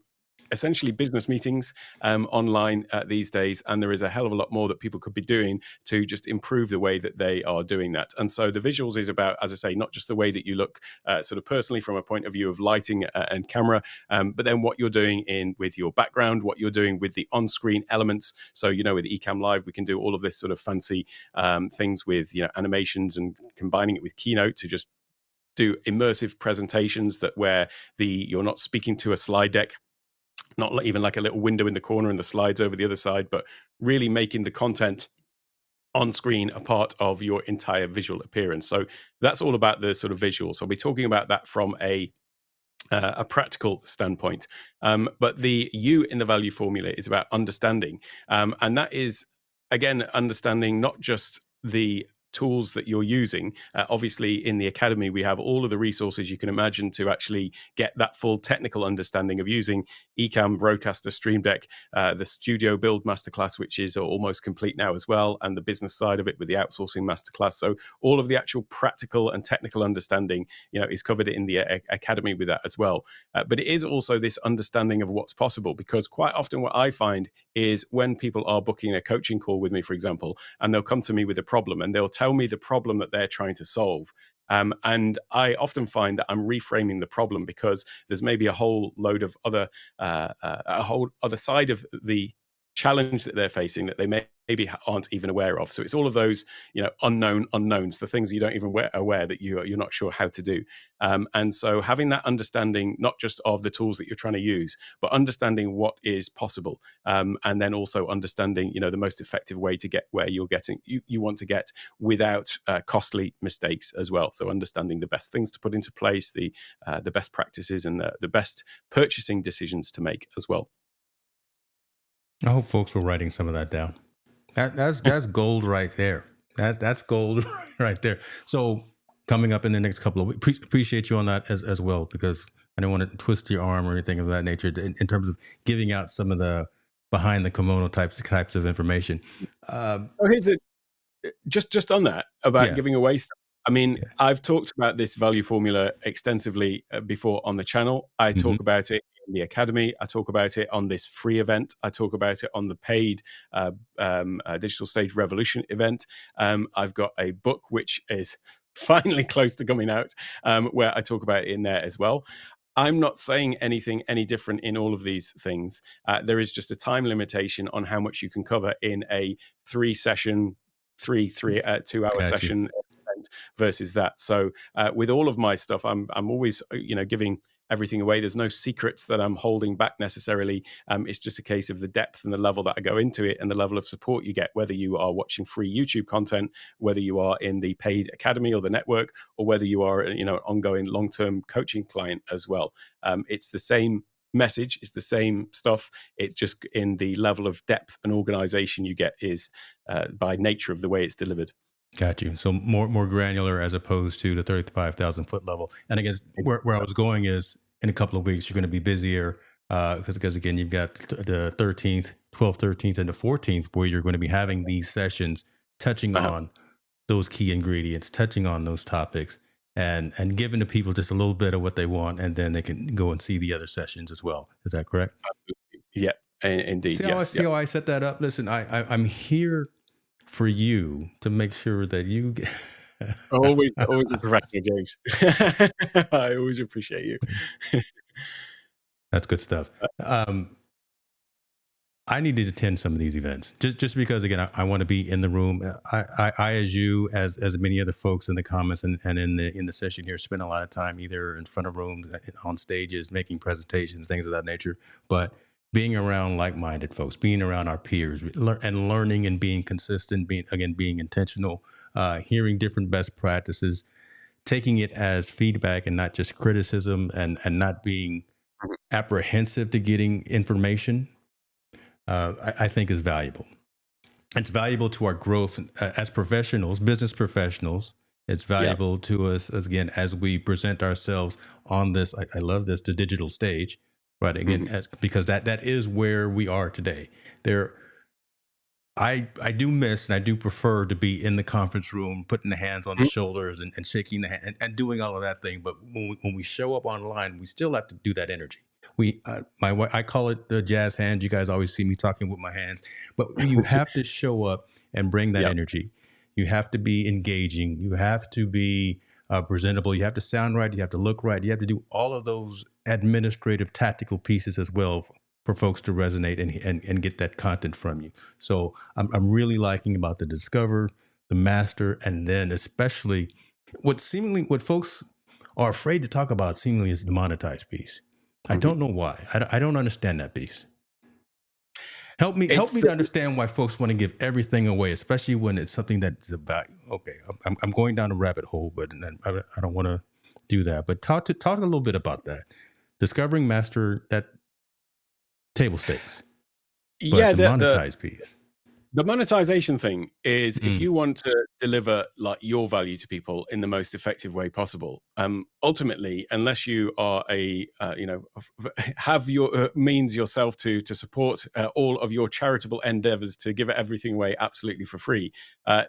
essentially business meetings online these days. And there is a hell of a lot more that people could be doing to just improve the way that they are doing that. And so the visuals is about, as I say, not just the way that you look sort of personally from a point of view of lighting and camera, but then what you're doing with your background, what you're doing with the on-screen elements. So, with Ecamm Live, we can do all of this sort of fancy things with, animations, and combining it with Keynote to just do immersive presentations where you're not speaking to a slide deck, not even like a little window in the corner and the slides over the other side, but really making the content on screen a part of your entire visual appearance. So that's all about the sort of visuals. So I'll be talking about that from a practical standpoint. But the U in the value formula is about understanding. And that is, again, understanding not just the tools that you're using. Obviously, in the academy, we have all of the resources you can imagine to actually get that full technical understanding of using Ecamm, Broadcaster, Stream Deck, the Studio Build Masterclass, which is almost complete now as well, and the business side of it with the Outsourcing Masterclass. So all of the actual practical and technical understanding, is covered in the academy with that as well. But it is also this understanding of what's possible, because quite often what I find is when people are booking a coaching call with me, for example, and they'll come to me with a problem and they'll tell me the problem that they're trying to solve. And I often find that I'm reframing the problem because there's maybe a whole load of a whole other side of the challenge that they're facing that they maybe aren't even aware of. So it's all of those, unknown unknowns, the things you don't even aware that you're not sure how to do. And so having that understanding, not just of the tools that you're trying to use, but understanding what is possible, and then also understanding, the most effective way to get where you're getting you want to get without costly mistakes as well. So understanding the best things to put into place, the best practices, and the best purchasing decisions to make as well. I hope folks were writing some of that down. That's gold right there. That's gold right there. So coming up in the next couple of weeks, appreciate you on that as well, because I don't want to twist your arm or anything of that nature in terms of giving out some of the behind the kimono types of information. So here's it. Just on that about Yeah, giving away stuff. I mean, yeah. I've talked about this value formula extensively before on the channel. I Hmm. talk about it in the academy. I talk about it on this free event. I talk about it on the paid Digital Stage Revolution event. I've got a book which is finally close to coming out, where I talk about it in there as well. I'm not saying anything any different in all of these things. There is just a time limitation on how much you can cover in a 3-session, 2-hour Got you. session event versus that. So with all of my stuff, I'm always giving everything away. There's no secrets that I'm holding back necessarily. It's just a case of the depth and the level that I go into it and the level of support you get, whether you are watching free YouTube content, whether you are in the paid academy or the network, or whether you are an ongoing long-term coaching client as well. It's the same message, it's the same stuff. It's just in the level of depth and organization you get is by nature of the way it's delivered. Got you. So more granular as opposed to the 35,000 foot level. And I guess where I Exactly. was going is in a couple of weeks you're going to be busier, because again you've got the 13th, 12th, 13th, and the 14th where you're going to be having these sessions touching Uh-huh. on those key ingredients, touching on those topics, and giving the people just a little bit of what they want, and then they can go and see the other sessions as well. Is that correct? Absolutely. Yeah, indeed. See Yes. how Yep. I set that up. Listen, I'm here for you to make sure that you get Always a professional, James. I always appreciate you. That's good stuff. Um, I need to attend some of these events just because again I want to be in the room. As you as many other folks in the comments and in the session here spend a lot of time either in front of rooms, on stages, making presentations, things of that nature. But being around like-minded folks, being around our peers, and learning and being consistent, being intentional, hearing different best practices, taking it as feedback and not just criticism, and not being Mhm. apprehensive to getting information, I think is valuable. It's valuable to our growth as professionals, business professionals. It's Yeah. valuable to us as again as we present ourselves on this. I love this, the digital stage, right? Again, Mhm. because that is where we are today. There, I do miss and I do prefer to be in the conference room, putting the hands on the Mhm. shoulders and shaking the hand and doing all of that thing. But when we show up online, we still have to do that energy. I call it the jazz hands. You guys always see me talking with my hands, but you have to show up and bring that Yeah. energy. You have to be engaging. You have to be presentable. You have to sound right. You have to look right. You have to do all of those administrative, tactical pieces as well for folks to resonate and get that content from you. So I'm really liking about the discover, the master, and then especially what folks are afraid to talk about seemingly is the monetized piece. I Mhm. don't know why. I don't understand that piece. Help It's me to understand why folks want to give everything away, especially when it's something that's about. Okay, I'm going down a rabbit hole, but I don't want to do that. But talk a little bit about that. Discovering master that table stakes, but yeah, the monetized piece. the monetization thing is if Mm, you want to deliver like your value to people in the most effective way possible. Ultimately, unless you are have your means yourself to support all of your charitable endeavors to give everything away absolutely for free,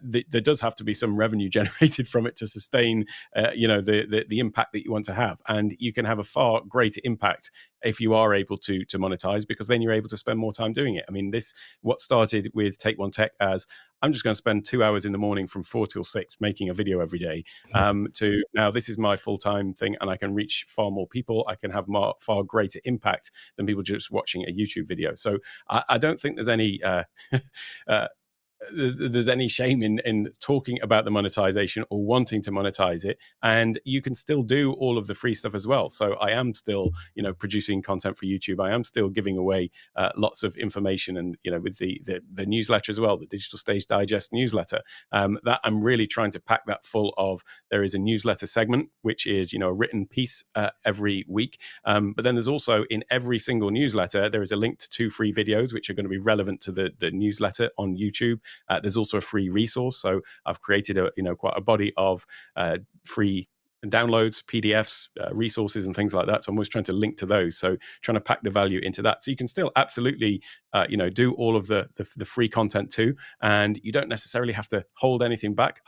there does have to be some revenue generated from it to sustain, the impact that you want to have, and you can have a far greater impact if you are able to monetize, because then you're able to spend more time doing it. I mean, this what started with Take One Tech as I'm just going to spend 2 hours in the morning from 4 till 6 making a video every day, yeah. to now this is my full time thing, and I can reach far more people. I can have far greater impact than people just watching a YouTube video. So I don't think there's any uh, there's any shame in talking about the monetization or wanting to monetize it, and you can still do all of the free stuff as well. So I am still producing content for YouTube. I am still giving away lots of information, and with the newsletter as well, the Digital Stage Digest newsletter, that I'm really trying to pack that full of. There is a newsletter segment which is a written piece every week, but then there's also in every single newsletter there is a link to 2 free videos which are going to be relevant to the newsletter on YouTube. There's also a free resource. So I've created quite a body of free downloads, PDFs, resources, and things like that. So I'm always trying to link to those. So trying to pack the value into that. So you can still absolutely, do all of the free content too, and you don't necessarily have to hold anything back.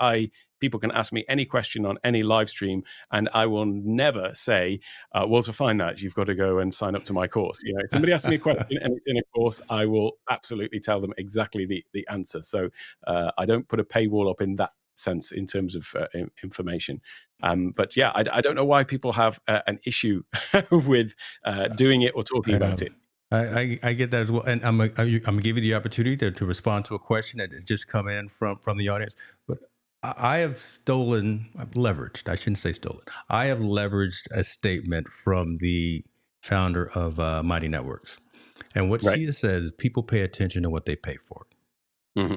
People can ask me any question on any live stream, and I will never say, well, to find that, you've got to go and sign up to my course. If somebody asks me a question and it's in a course, I will absolutely tell them exactly the answer. So I don't put a paywall up in that sense in terms of information. But yeah, I don't know why people have an issue with doing it or talking I about know. it. I get that as well, and I'm gonna give you the opportunity to respond to a question that has just come in from the audience. But I have I've leveraged. I shouldn't say stolen. I have leveraged a statement from the founder of Mighty Networks, and what Right. she says is people pay attention to what they pay for, Hmm.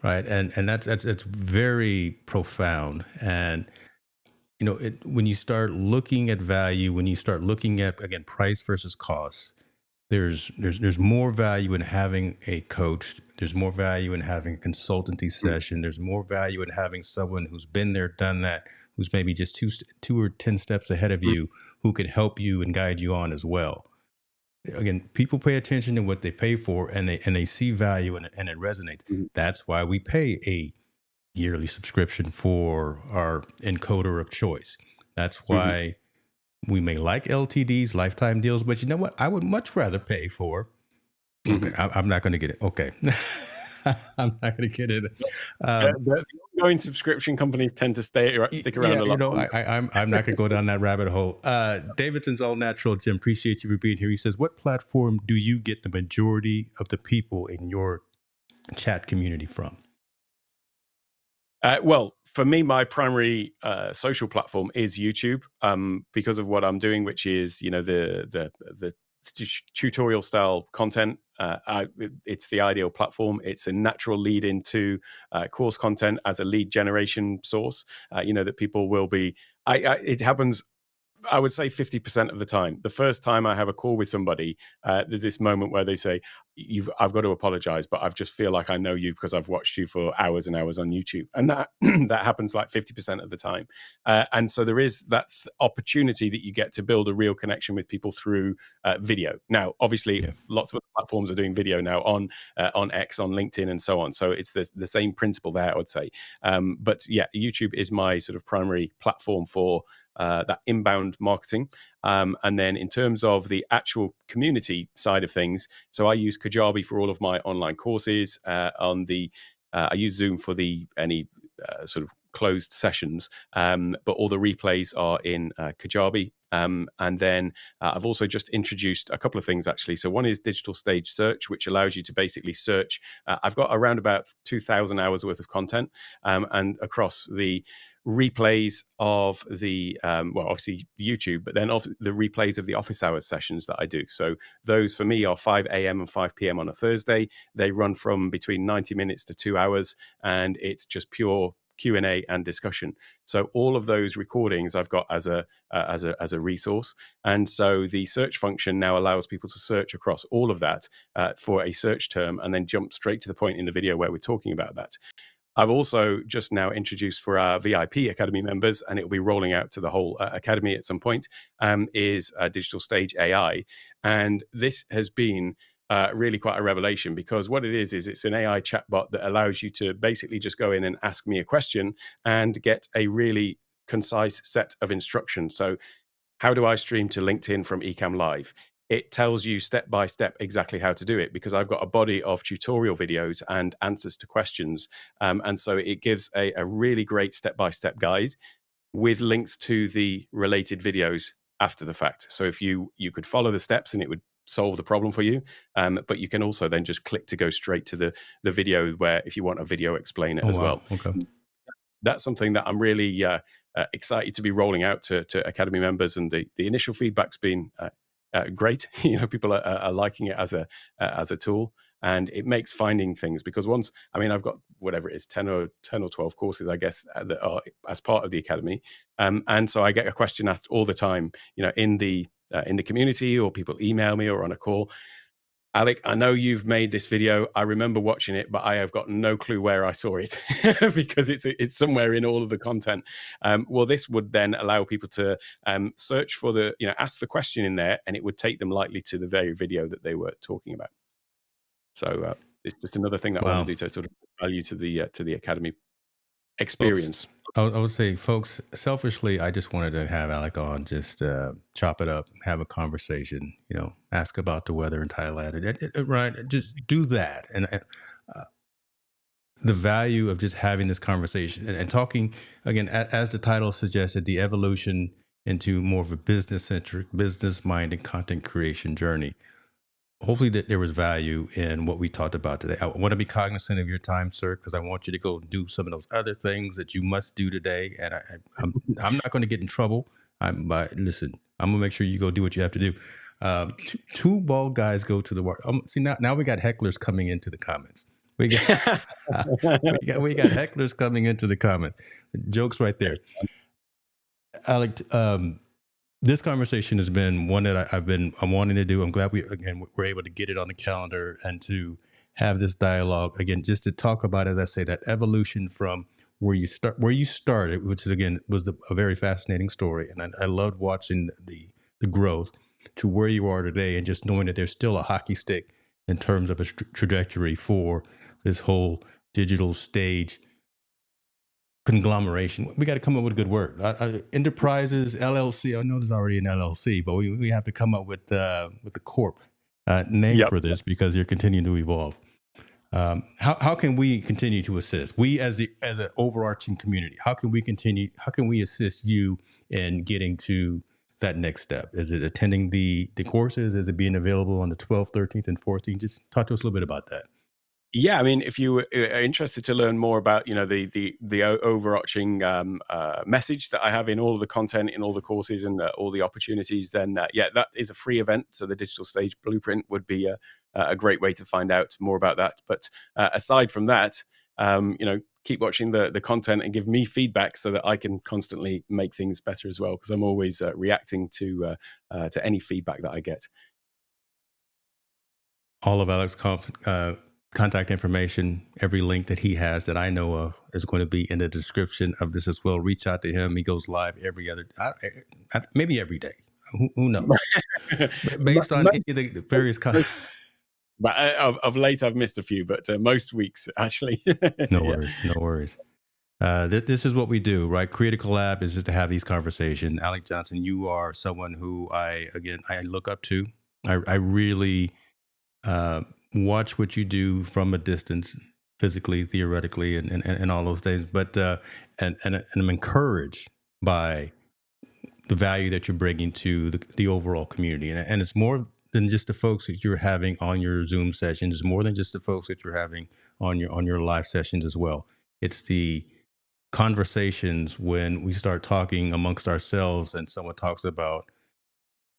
right? And that's very profound. And when you start looking at value, when you start looking at again price versus cost, there's more value in having a coach. There's more value in having a consultancy session. There's more value in having someone who's been there, done that, who's maybe just two or 10 steps ahead of you, who can help you and guide you on as well. Again, people pay attention to what they pay for, and they see value, and it resonates. Hmm. That's why we pay a yearly subscription for our encoder of choice. That's Hmm. why we may like LTDs, lifetime deals, but you know what? I would much rather pay for. Okay, Hmm. I'm not going to get it. Okay. I'm not going to get it. The ongoing subscription companies tend to stick around Yeah, a lot longer. I'm not going to go down that rabbit hole. Davidson's All Natural Jim, appreciate you for being here. He says, what platform do you get the majority of the people in your chat community from? Well, for me, my primary social platform is YouTube, because of what I'm doing, which is the tutorial style content. It's the ideal platform. It's a natural lead into course content as a lead generation source. That people will be. It happens, I would say, 50% of the time. The first time I have a call with somebody, there's this moment where they say, I've got to apologize, but I just feel like I know you because I've watched you for hours and hours on YouTube. And that that happens like 50% of the time. And so there is that opportunity that you get to build a real connection with people through video. Now, obviously, lots of other platforms are doing video now on X, on LinkedIn, and so on. So it's the same principle there, I would say. But yeah, YouTube is my sort of primary platform for that inbound marketing. And then in terms of the actual community side of things, so I use Kajabi for all of my online courses. I use Zoom for any sort of closed sessions, but all the replays are in Kajabi. And then I've also just introduced a couple of things, actually. So one is digital stage search, which allows you to basically search. I've got around about 2,000 hours worth of content, and across the replays of the obviously YouTube, but then of the replays of the office hours sessions that I do. So those for me are 5 a.m. and 5 p.m. on a Thursday. They run from between 90 minutes to 2 hours, and it's just pure Q&A and discussion. So all of those recordings I've got as a resource, and so the search function now allows people to search across all of that for a search term, and then jump straight to the point in the video where we're talking about that. I've also just now introduced for our VIP Academy members, and it will be rolling out to the whole Academy at some point, is Digital Stage AI. And this has been really quite a revelation, because what it is it's an AI chatbot that allows you to basically just go in and ask me a question and get a really concise set of instructions. So how do I stream to LinkedIn from Ecamm Live? It tells you step by step exactly how to do it, because I've got a body of tutorial videos and answers to questions. And so it gives a really great step-by-step guide with links to the related videos after the fact. So if you could follow the steps and it would solve the problem for you. But you can also then just click to go straight to the video, where if you want a video explainer as well. Okay. That's something that I'm really excited to be rolling out to Academy members, and the initial feedback's been great. People are liking it as a tool, and it makes finding things, because once, I've got whatever it is, 10 or 12 courses, I guess, that are as part of the Academy, and so I get a question asked all the time, in the community, or people email me or on a call. Alec, I know you've made this video. I remember watching it, but I have got no clue where I saw it because it's somewhere in all of the content. Well, this would then allow people to search for ask the question in there, and it would take them likely to the very video that they were talking about. So it's just another thing that I want to do to sort of value to the Academy experience. Folks, I would say, folks, selfishly, I just wanted to have Alec on, just chop it up, have a conversation, ask about the weather in Thailand. Right. Just do that. And the value of just having this conversation and talking, again, as the title suggested, the evolution into more of a business-centric, business-minded content creation journey. Hopefully that there was value in what we talked about today. I want to be cognizant of your time, sir, because I want you to go do some of those other things that you must do today. And I'm not going to get in trouble. But listen, I'm gonna make sure you go do what you have to do. Two bald guys go to the work. See, now we got hecklers coming into the comments. We got hecklers coming into the comment. Jokes right there. Alec, this conversation has been one that I'm wanting to do. I'm glad we're able to get it on the calendar and to have this dialogue again, just to talk about, as I say, that evolution from where you started, which is again was a very fascinating story, and I loved watching the growth to where you are today, and just knowing that there's still a hockey stick in terms of a trajectory for this whole digital stage conglomeration. We got to come up with a good word. Enterprises, LLC. I know there's already an LLC, but we have to come up with the corp name for this, because you're continuing to evolve. How can we continue to assist? We as an overarching community, how can we continue? How can we assist you in getting to that next step? Is it attending the courses? Is it being available on the 12th, 13th, and 14th? Just talk to us a little bit about that. Yeah, I mean, if you are interested to learn more about, the overarching message that I have in all of the content, in all the courses, and all the opportunities, then yeah, that is a free event. So the Digital Stage Blueprint would be a great way to find out more about that. But aside from that, keep watching the content and give me feedback so that I can constantly make things better as well. Because I'm always reacting to any feedback that I get. All of contact information, every link that he has that I know of is going to be in the description of this as well. Reach out to him. He goes live every other, maybe every day. Who knows? Based on any of the various. But of late, I've missed a few, but most weeks actually. No Yeah. worries, no worries. This is what we do, right? Create a collab is just to have these conversations. Alec Johnson, you are someone who I look up to. I really watch what you do from a distance, physically, theoretically, and all those things. But and I'm encouraged by the value that you're bringing to the overall community, and it's more than just the folks that you're having on your Zoom sessions. It's more than just the folks that you're having on your live sessions as well. It's the conversations when we start talking amongst ourselves and someone talks about,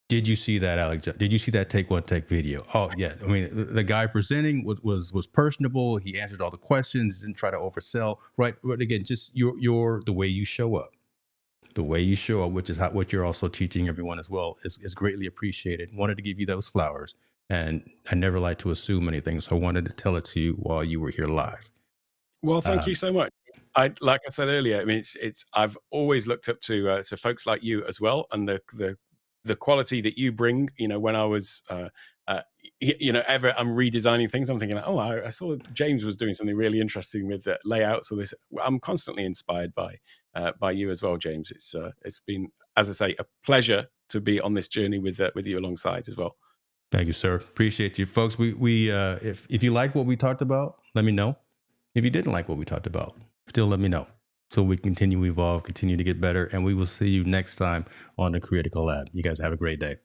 did you see that, Alec? Did you see that take one take video? Oh yeah. I mean, the guy presenting was personable. He answered all the questions, didn't try to oversell. Right. But again, just your the way you show up. The way you show up, which is what you're also teaching everyone as well, is greatly appreciated. Wanted to give you those flowers. And I never like to assume anything. So I wanted to tell it to you while you were here live. Well, thank you so much. Like I said earlier, I mean, it's I've always looked up to folks like you as well, and the quality that you bring. When I was, ever I'm redesigning things, I'm thinking, oh, I saw James was doing something really interesting with layouts or this. I'm constantly inspired by you as well, James. It's been, as I say, a pleasure to be on this journey with you alongside as well. Thank you, sir. Appreciate you, folks. We if you like what we talked about, let me know. If you didn't like what we talked about, still let me know. So we continue to evolve, continue to get better, and we will see you next time on the Critical Lab. You guys have a great day.